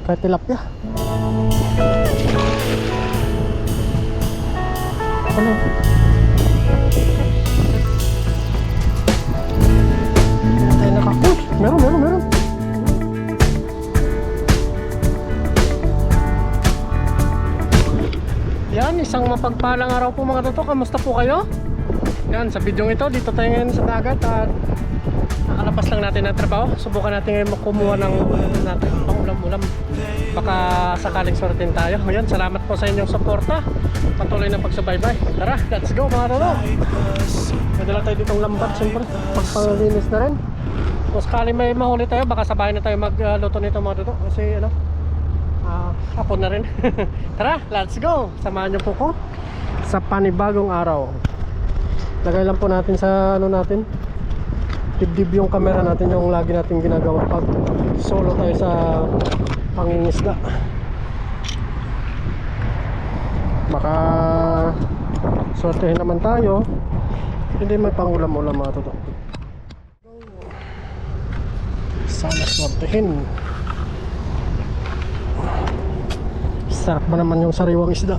Kahit tilapia. Ano? Tayo nakakuy. Meron. Yan, isang mapagpalang araw po mga toto. Kamusta po kayo? Yan, sa video ito, dito tayo ngayon sa dagat at nakalabas lang natin ng trabaho. Subukan natin ngayon kumuha ng natin pang ulam-ulam. Baka sakaling swertin tayo. Yan, salamat po sa inyong suporta. Patuloy na pagsubaybay. Tara, let's go mga toto. Madala tayo ditong lambat siyempre. Pagpalinis na rin. Kung sakali may mahuli tayo, baka sabahin na tayo magluto nito mga toto. Kasi ano, ako na rin. Tara, let's go. Samahan niyo po ko sa panibagong araw. Lagay lang po natin sa ano natin, dibdib yung camera natin, yung lagi natin ginagawa pag solo tayo sa pangingisda. Baka sortehin naman tayo, hindi may pangulam-ulam mga toto. Sana sortehin. Sarap ba naman yung sariwang isda.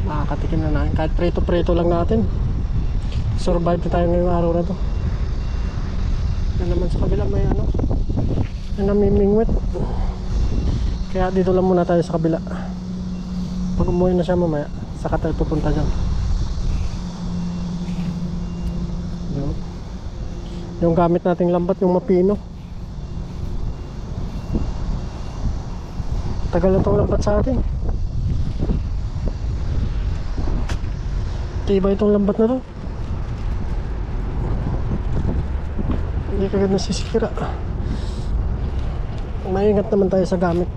Makakatikim na natin. Kahit preto-preto lang natin, survive na tayo ngayong araw na to. Yan naman sa kabila may ano, may namimingwit. Kaya dito lang muna tayo sa kabila. Pag umuwi na siya mamaya, saka tayo pupunta dyan. Yung gamit nating lambat, yung mapino. Tagal na itong lambat sa atin. Tibay itong lambat na to. Hindi kagad nasisira. Maingat naman tayo sa gamit.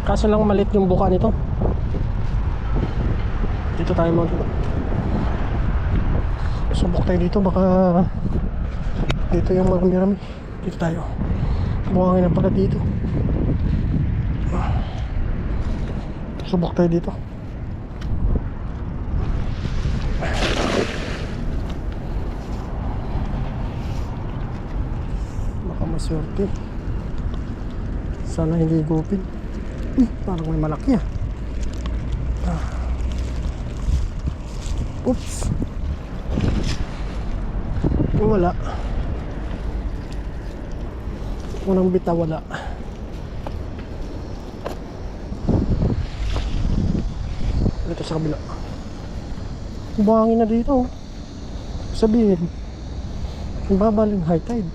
Kaso lang maliit yung buka nito. Dito tayo mag subok tayo dito, baka dito yung marami-rami. Dito tayo. Buhangin na pala dito. Subok tayo dito. Baka maswerte. Sana hindi gupin. Parang may malaki ah. Oops. Wala. Unang bita wala. Dito sa kabila. Buhangin na dito. Sabihin, babal yung high tide.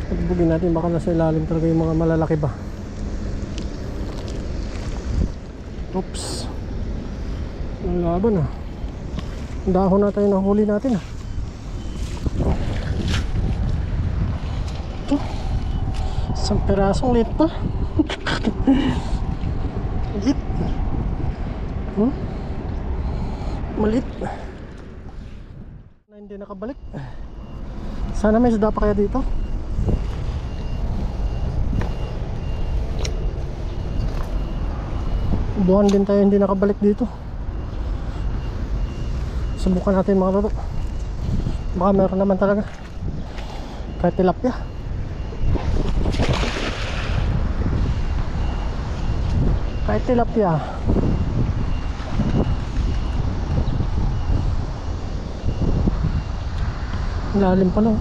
Pagbugin natin, baka nasa ilalim talaga yung mga malalaki ba. Oops. Ang laban ah. Dahon na tayo nahuli natin ah. Ito, isang perasong liit pa. Liit. Malit na hindi nakabalik. Sana may isda pa kaya dito. Buwan din tayo hindi nakabalik dito. Subukan natin mga toto. Baka meron naman talaga. Kahit tilapia. Kahit tilapia. Lalim pa lang.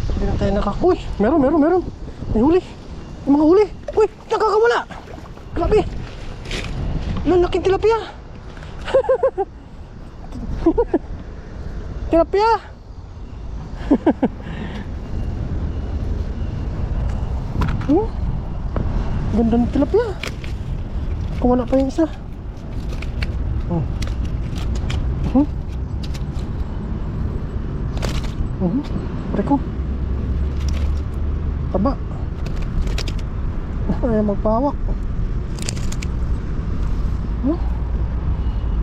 Hindi na tayo nakakuy. Meron. May huli. May mga huli. Uy, nakakawala. Grabe. Lalaking tilapia. Tilapia. Ganda ng tilapia. Kung wala pa yung isa. Reko. Taba. Ayaw magpawak.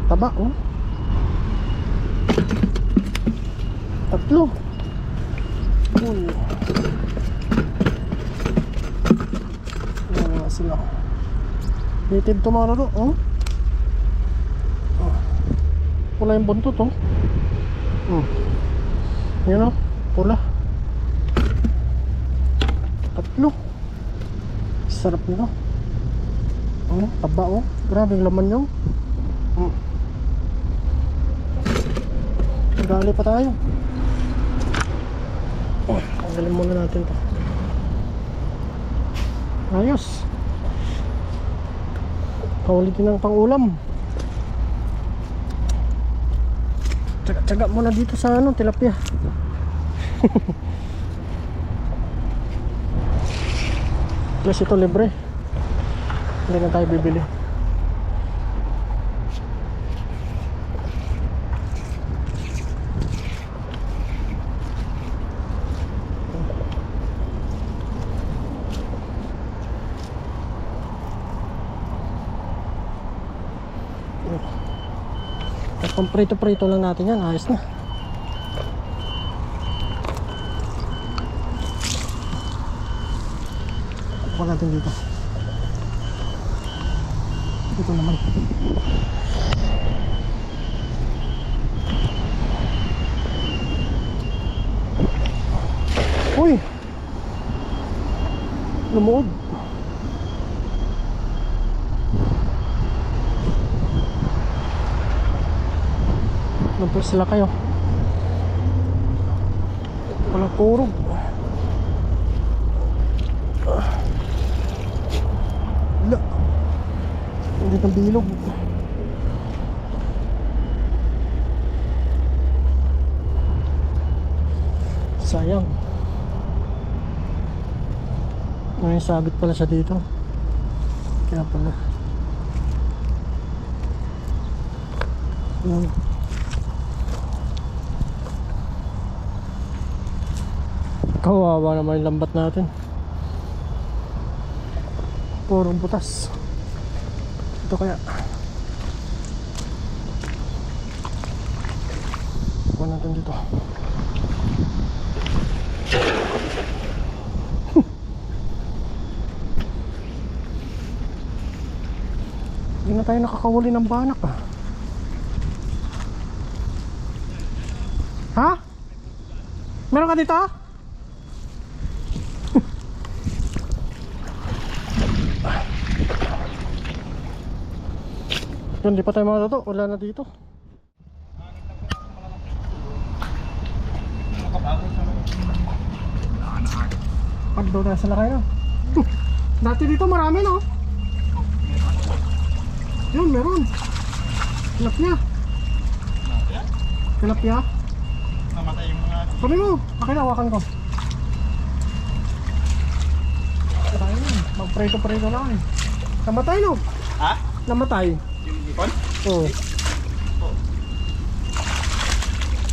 Taba oh. Tatlo. sila. Native to mga to. Oh. Pula yung buntot oh. Yan oh. Pula. Tatlo. Sarap nito. Oh, taba oh. Grabe yung laman nyo. Gali pa tayo. Oh, tanggalin muna natin to. Ayos. Kaulitin ng pang-ulam. Tsaga muna dito sa ano, tilapia. Plus ito libre. Hindi na tayo bibili. Pang prito-prito lang natin yan, ayos na. Kuha natin dito. Dito naman. Uy! Lumuod. Nampos sila kayo. Walang kurog. Wala. Hindi ng bilog. Sayang. May sabit pala siya dito. Kaya pala. Kawawa naman yung lambat natin. Purong butas. Ito kaya. Kuha natin dito. Hindi na tayo nakakahuli ng banak ah. Ha? Meron ka dito? Hindi pa tayo makatuto, wala na dito. Pagdaw tayo sa lakay na. Dati dito marami no? Yun, meron. Tilapia. Tilapia. Namatay yung mga... Sabi mo, pakinawakan ko. Mag-preto-preto lang eh. Namatay no? Ha? Namatay. Yung ipon? Oo.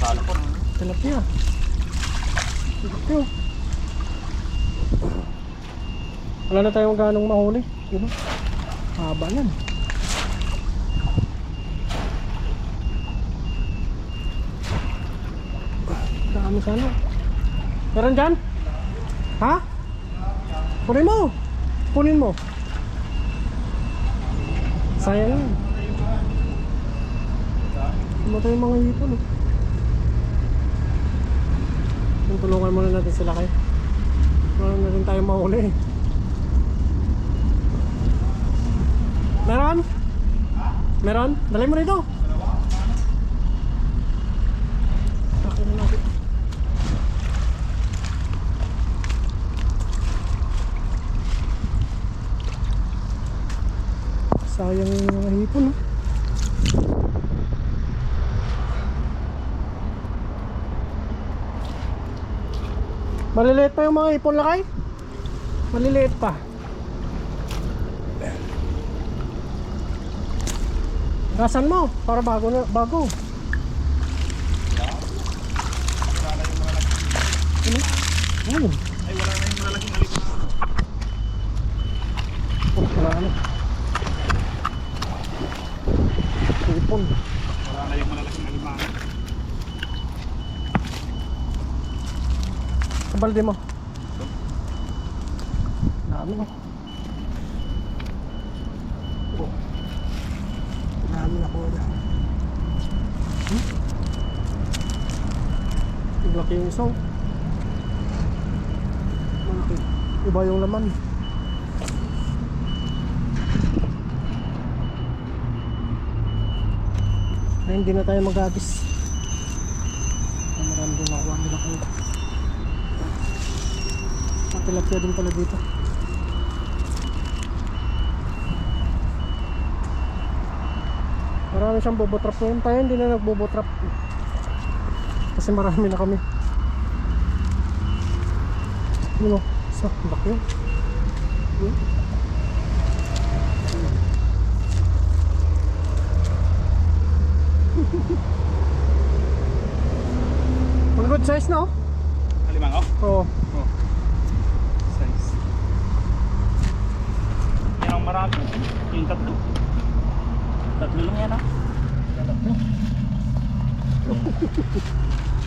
Kala ko na. Tilapia. Tilapia. Wala na tayong ganong mahuli. Diba? Haba yan. Dami sana. Meron dyan? Ha? Kunin mo. Kunin mo. Sayang yun. Matay yung mga hipon eh. Tulungan muna natin sila kayo. Wala na rin tayo mahuli eh. Meron? Meron? Dalay mo rito. Takin na natin. Sayang yung mga hipon oh. Maliliit pa yung mga hipon lakay. Maliliit pa. Gasan mo para bago na bago. Ayun. Ay, wala na yung malalaking alimango. Oh, wala na. Hipon. Wala na yung malalaking alimango. Sa balde mo. Dami mo. Marami na po. Malaki yung isang. Malaki. Iba yung laman. Ay, hindi na tayo mag-agis. Marami din nakuha nila kayo. Ang tilapia din pala dito. Marami siyang bobotrap ngayon. Tayo hindi na nagbobotrap. Kasi marami na kami. Ano? Sa laki. Ang good size na oh. Alimango? Oo. Oh. Size. Yan ang marami. Yung tatlo. Tatlo lang yan ah. Tatlo.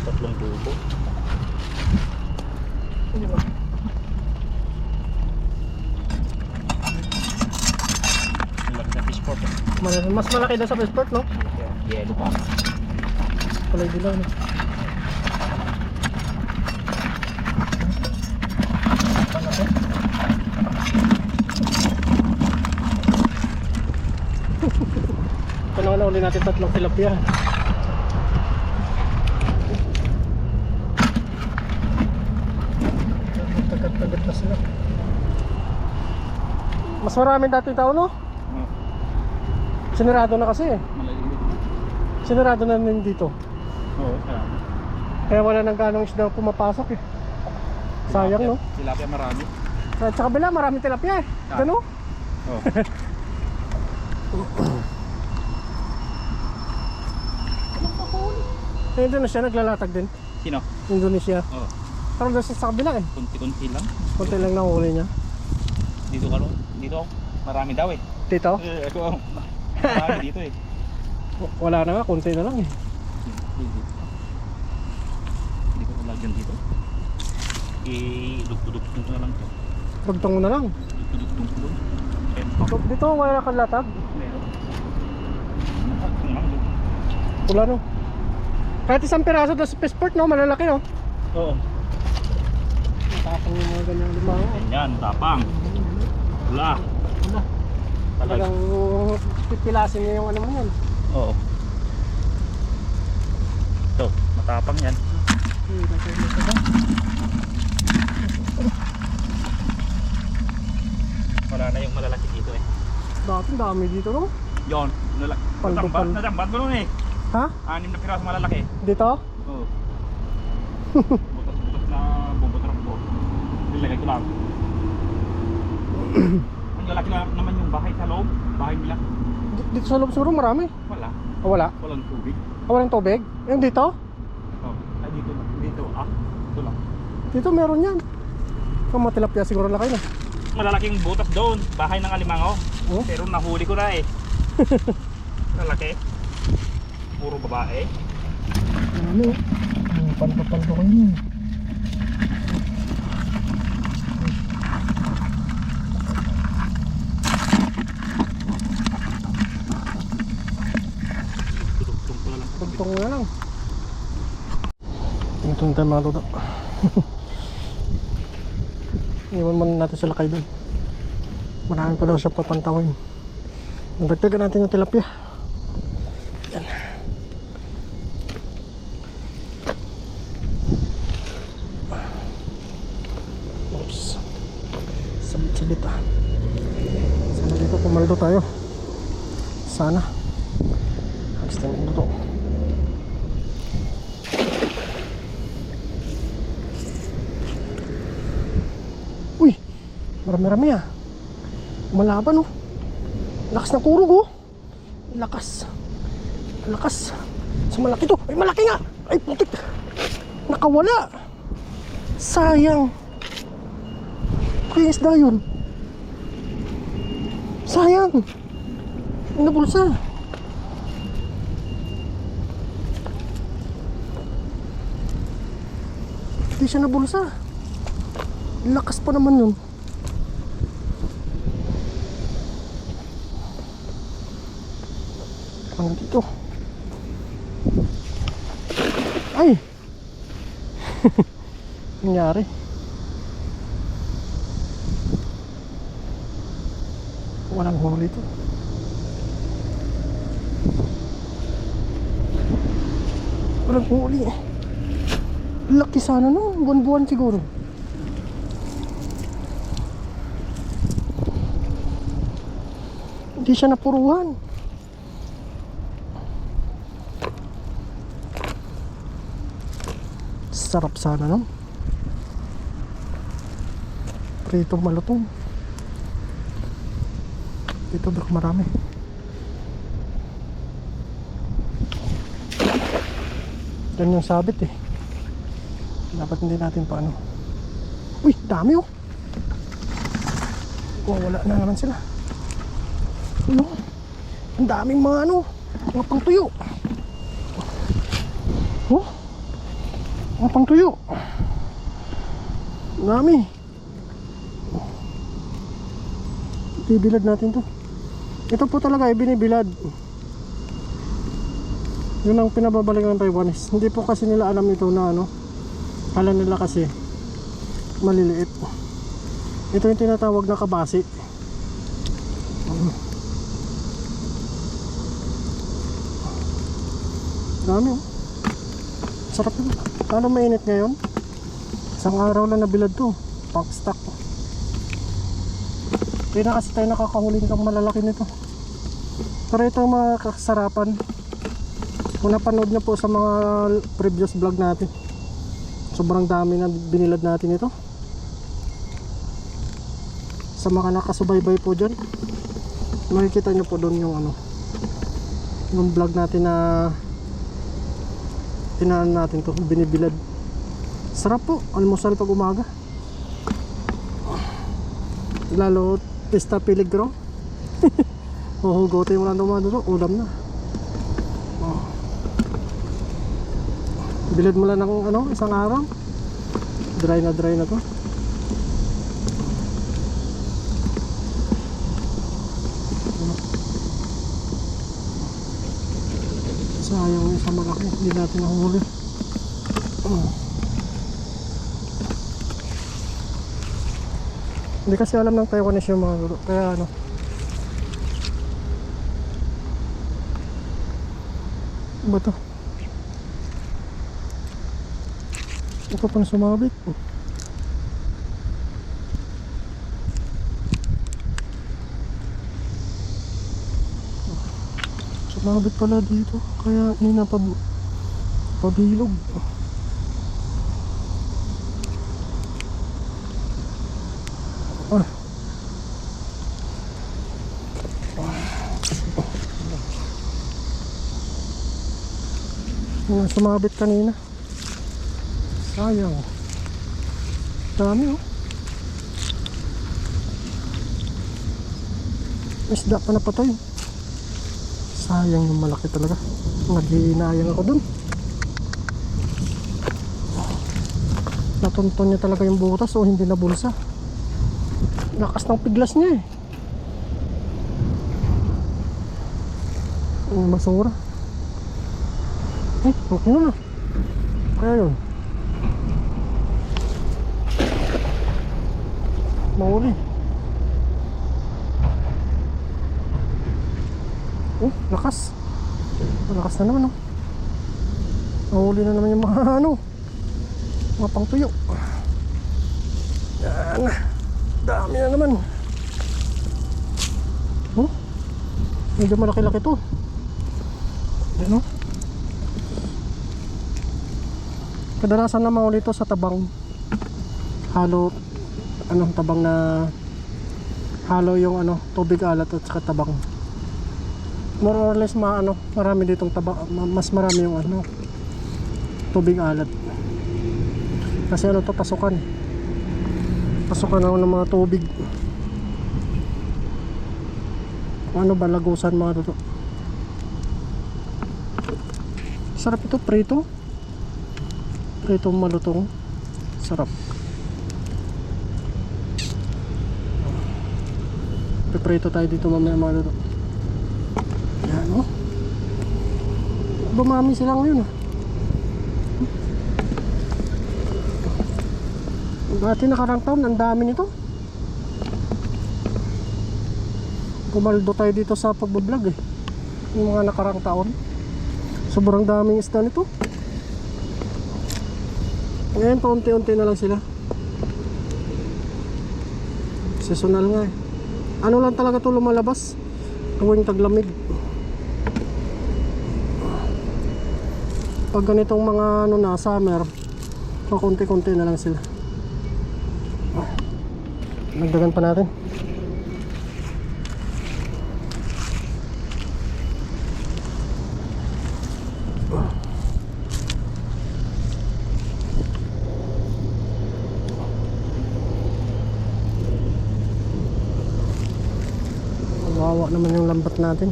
Tatlong tubo. Hindi ba? Malaki na fish port. Mas malaki daw sa passport no? Yellow pa. Kulay dilaw no? Panahon na uli natin tatlong tilapia. Tagat-tagat na sila. Mas marami dati tao no? Oh. Sinarado na kasi eh. Malaliit. Sinarado na din dito. Oo, marami. Kaya wala nang ganong isda pumapasok eh. Sayang no? Tilapia marami. Sa kabila maraming tilapia eh. Gano? Oo. Sa Indonesia naglalatag din. Sino? Indonesia. Oo. Pero doon sa kabila eh. Kunti-kunti lang. Kunti lang nahuli niya. Dito ka dito marami daw eh. Dito? Ako marami dito eh. Wala na nga, kunti na lang eh. Hindi ko lagyan dito. Dugtong ko na lang to. Dugtong mo na lang. Dugtong ko doon. Dito wala kang latag. Meron. Kung lang doon. Wala no. Kahit isang piraso doon sa passport no, malalaki no. Oo. Matapang yung mga ganyan limango. Ganyan, tapang. Wala. Wala. Talagang pipilasin niya yung ano mo yan. Oo. Ito, matapang yan. Wala na yung malalaki dito eh. Dati dami dito no. Yon, Paldo-paldo. nadambat mo nun eh. Ha? 6 na piraso malalaki. Dito? Oo. Butas-butas na bubutrap ko. Nilagay ko lang. Ang lalaki na naman yung bahay sa loob. Bahay nila. Dito sa loob siguro marami. Wala. Ah, wala? Walang tubig. Ah, walang tubig? Yung dito? Oh, ay dito lang. Dito. Ito lang. Dito meron yan. Kung matilapia siguro laki na. Malalaking butas doon. Bahay ng alimango. Oh? Pero nahuli ko na eh. Lalaki. Puro babae. Ano? Paldo-paldo ko yun. Tudugtong ko na lang. Tugtong na lang. Ito na tayo mga lodo. Iwan muna natin sa lakay doon. Marami pa daw siya papantawin. Nagdagdagan natin yung tilapia. Yan. Oops. Sabit-sabit ah. Sana dito pumaldo tayo. Sana. Agis tayo ng luto. Uy! Marami-rami ah. Malaban oh. Lakas ng kurog oh. Lakas. Lakas. Sa malaki to. Ay malaki nga. Ay putik. Nakawala. Sayang. Kaya isda yun. Sayang. Ang nabulsa. Hindi siya nabulsa. Lakas pa naman yun. Ano dito? Ay! Nangyari. Walang huli ito. Walang huli. Laki sana no, buwan-buwan siguro. Hindi siya napuruhan. Sarap sana no. Pritong malutong. Dito bro, marami. Yan yung sabit eh. Dapat hindi natin paano. Uy, dami oh. Oh, wala na naman sila. Ano? Ang daming mga ano, mga pangtuyo. Oh, mga pangtuyo. Ang dami. Bibilad natin to. Ito po talaga ay binibilad. Yun ang pinababalik ng Taiwanese. Hindi po kasi nila alam ito na ano. Alam nila kasi maliliit. Ito yung tinatawag na kabasi. Dami oh. Sarap yun. Lalo mainit ngayon. Isang araw lang nabilad to. Pack stock. Hindi na kasi tayo nakakahuli ng malalaki nito. Pero ito ang mga kasarapan. Kung napanood nyo po sa mga previous vlog natin, sobrang dami na binilad natin ito. Sa mga nakasubaybay po dyan, makikita nyo po doon yung ano, yung vlog natin na tinaan natin to, binibilad. Sarap po, almusal pag umaga. Lalo Pista Peligro. Huhugotin mo lang naman doon, ulam na. Bilad mo lang ng ano, isang araw. Dry na to. Sayang yung isang malaki, hindi natin nahuli. Hindi kasi alam ng Taiwanese yung mga luro. Kaya ano, ba to? Ito pang sumabit. Sumabit pala dito. Kaya hindi na pabilog. Sumabit kanina. Sayang. Dami oh. Isda pa na patay. Sayang yung malaki talaga. Naghihinayang ako dun. Natunton niya talaga yung butas o hindi na bulsa. Lakas ng piglas niya eh. Basura. Okay na. Kaya yun. Mahuli. Lakas. Lakas na naman oh. Mahuli na naman yung mga ano, mga pangtuyo. Yan. Dami na naman. Medyo malaki-laki to. Yan oh. Kadalasan na mahuli ito sa tabang. Halo, anong tabang na halo yung ano, tubig alat at saka tabang. More or less marami ditong tabang, mas marami yung ano, tubig alat. Kasi ano to, pasukan. Pasukan ako ng mga tubig. Ano ba, lagusan mga to. Sarap ito, prito. Pritong malutong. Sarap. Piprito tayo dito mamaya mga luto. Yan o. Dumami sila ngayon. Dati nakarang taon, ang dami nito. Pumaldo tayo dito sa pagbablog eh. Yung mga nakarang taon. Sobrang daming isda nito. Ngayon, paunti-unti na lang sila. Seasonal nga eh. Ano lang talaga ito lumalabas tuwing taglamig. Pag ganitong mga ano na summer, konti-konti na lang sila. Nagdagan pa natin. Wawa naman yung lambat natin.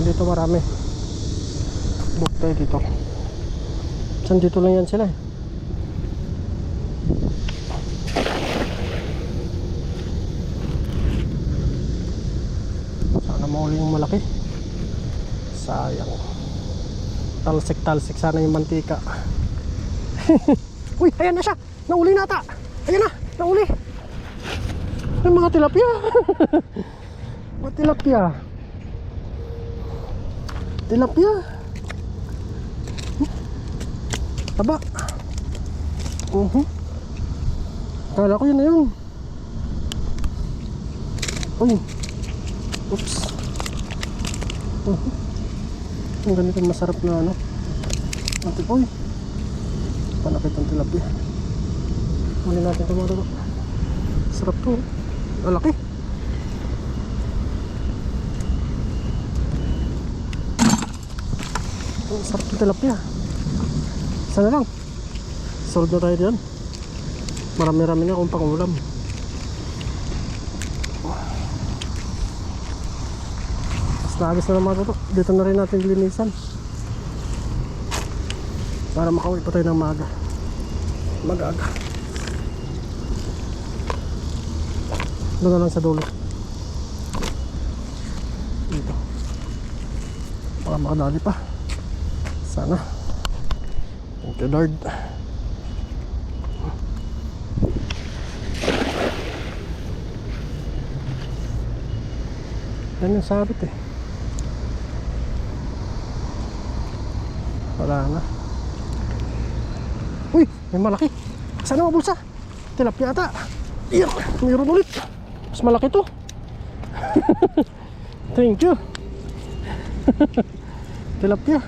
Dito marami. Book tayo dito. Saan dito lang yan sila eh. Sana mauli yung malaki. Sayang. Talsik-talsik sana yung mantika. Uy, ayan na siya. Nauli na ata. Ayan na, nauli. Ay, mga tilapia. Mga tilapia. Tilapia. Taba. Kala ko yun na yun. Uy. Oops. Ang ganito masarap na ano. Ate, uy. Panakit ang tilapia. Muli natin ito mga taba. Sarap to. Malaki. Ang sarap ng tilapia. Sana lang. Sold na tayo diyan. Marami-rami na akong pangulam. Mas naagis na naman ito. Dito na rin natin linisan. Para makauwi pa tayo ng maaga. Mag-aga. Doon na lang sa dulo. Dito. Para makadali pa. Sana. Thank you Lord. Yan yung sabit eh. Wala na. Uy, may malaki. Sana mabulsa. Tilapia ata. Iyak, mayroon ulit. Mas malaki to. Thank you. Tilapia.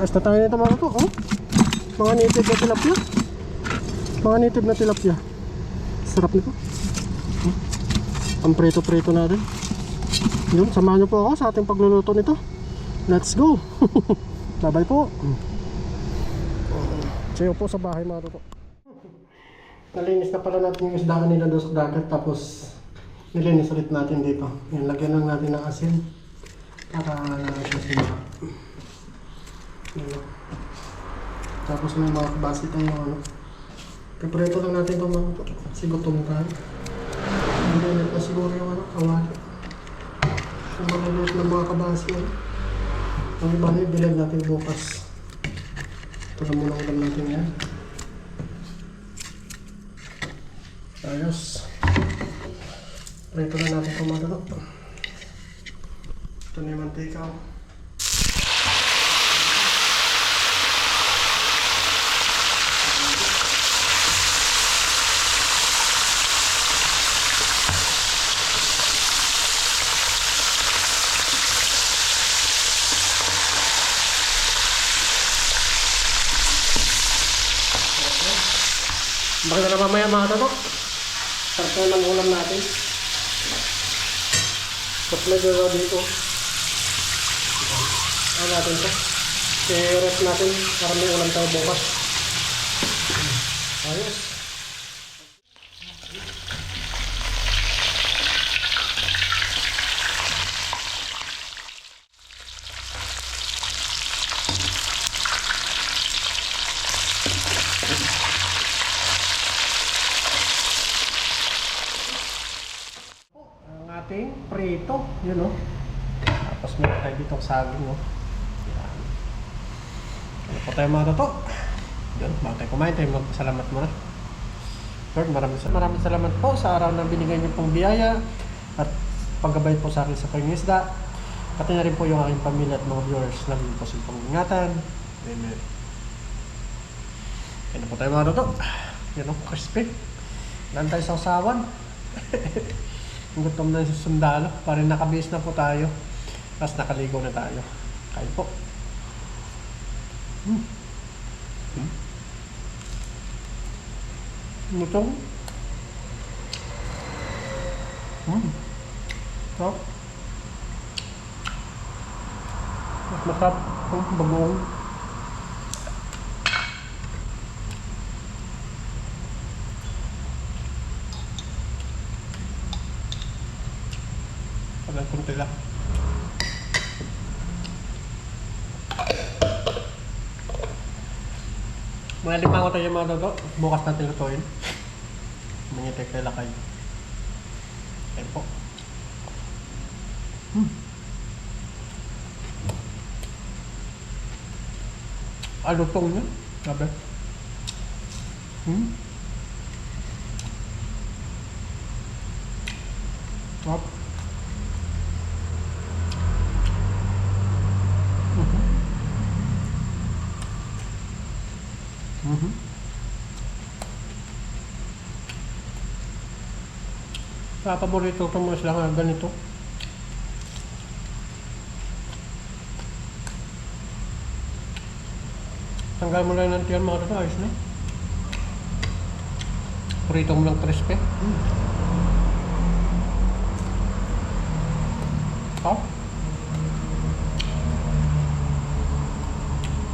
Ayos na tayo nito mga to, oh. Mga native na tilapia. Mga native na tilapia. Sarap nito. Ang preto-preto natin. Yun, samahan nyo po ako sa ating pagluluto nito. Let's go. Bye-bye po. Sayo po sa bahay mga to. Nalinis na pala natin yung isdaan nila doon sa dagat. Tapos nilinis ulit natin dito. Yan, lagyan lang natin ng asin para siya sila. Tapos may mga kabasi tayo ano. Prepareto lang natin itong mga kasi gutom tayo. Hindi na siguro yung ano, kawali. Yung mga luto ng mga kabasi ano. Ang iba na bilag natin bukas. Ito na muna ulam natin yan. Ayos. Preto na natin itong mga luto. Ito na yung mantika. Bakit na mamaya mga tato? Sarap na ng ulam natin. Tapos may gagawa dito. Ano natin ito? I-rep natin para may ulam tayo bukas. Ayos. Ang ating prito, yun o. Tapos meron tayo dito saging o. Yan. Ano po tayo mga toto? Yun, bago tayo kumain tayo magpasalamat muna. Lord, maraming salamat po sa araw na binigay niyo pong biyaya at paggabay po sa akin sa pangingisda. Pati na rin po yung aking pamilya at mga viewers na rin po sa pong ingatan. Amen. Yan po tayo mga toto. Yan o, crispy. Lan tayo sa usawan. Gutom na sa sundalo. Parang nakabihis na po tayo. Tapos nakaligo na tayo. Kain po. Lutong. Sarap. Mas masarap ang bagoong. Pagay kunti lang. Mga limango tayo mga dodo. Bukas natin lutuin. Mangitik kay lakay. Ayan po. Lutong niya. Sabi. Sarap. Sa paborito ko mo sila nga ganito. Tanggal mo lang ng tiyan mga toto, ayos na. Prito mo lang crispy.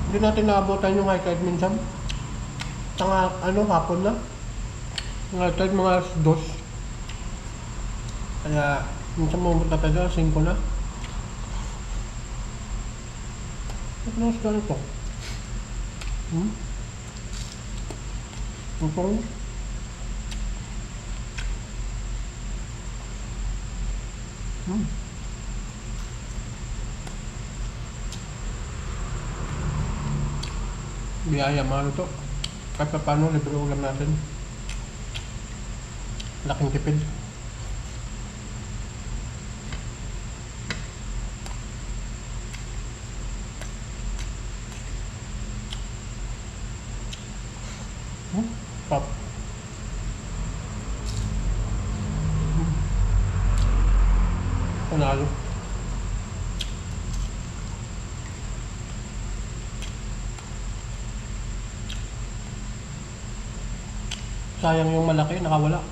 Hindi natin naabutan yung high tide minsan. Hapon na. High tide mga 2. Kaya minsan mumpunta tayo 5 na. Ano mas ganito? Ito. Biyaya mahal ito. Kahit pa paano, libre ulam natin. Laking tipid. Pop. Panalo. Sayang yung malaki, nakawala.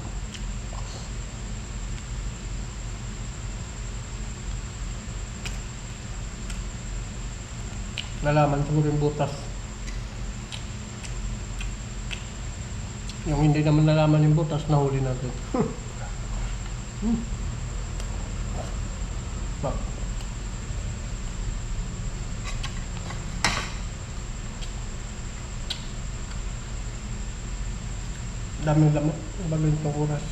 Nalaman siguro yung butas. Yung hindi naman nalaman yung butas, nahuli natin. Daming laman, bago yung oras.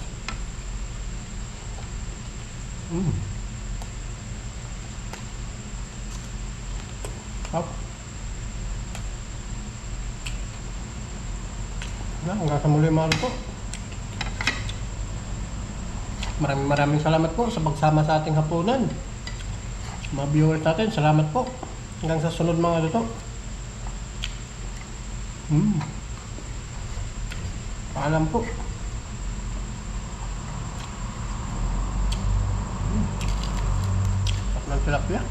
Hanggang sa muli mga po. Maraming salamat po sa pagsama sa ating hapunan. Mga viewers natin, salamat po. Hanggang sa sunod mga luto. Paalam po. Sarap ng tilapia.